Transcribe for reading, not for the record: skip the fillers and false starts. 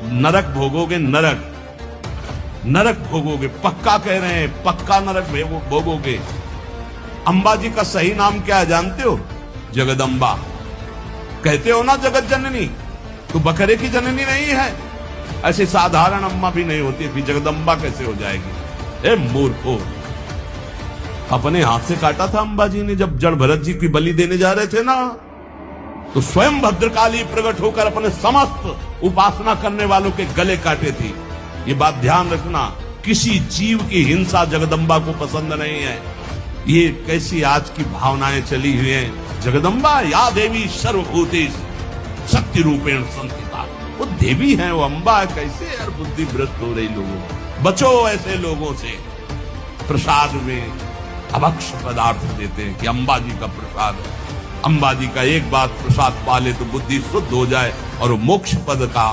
नरक भोगोगे, नरक नरक भोगोगे, पक्का कह रहे हैं, पक्का नरक भोगोगे। अंबा जी का सही नाम क्या है जानते हो? जगदम्बा। कहते हो ना जगत जननी, तो बकरे की जननी नहीं है। ऐसे साधारण अम्मा भी नहीं होती थी, जगदम्बा कैसे हो जाएगी? ए मूर्खो, अपने हाथ से काटा था अंबा जी ने जब जड़ भरत जी की बलि देने जा रहे थे ना, तो स्वयं भद्रकाली प्रकट होकर अपने समस्त उपासना करने वालों के गले काटे थी। ये बात ध्यान रखना, किसी जीव की हिंसा जगदम्बा को पसंद नहीं है। ये कैसी आज की भावनाएं चली हुई हैं। जगदम्बा या देवी सर्वभूतेषु शक्ति रूपेण संस्थिता, वो देवी है, वो अम्बा है। कैसे यार बुद्धि भ्रष्ट हो रही लोगों को। बचो ऐसे लोगों से। प्रसाद में अभक्ष पदार्थ देते हैं कि अंबा जी का प्रसाद है। अंबा जी का एक बार प्रसाद पा ले तो बुद्धि शुद्ध हो जाए और वो मोक्ष पद का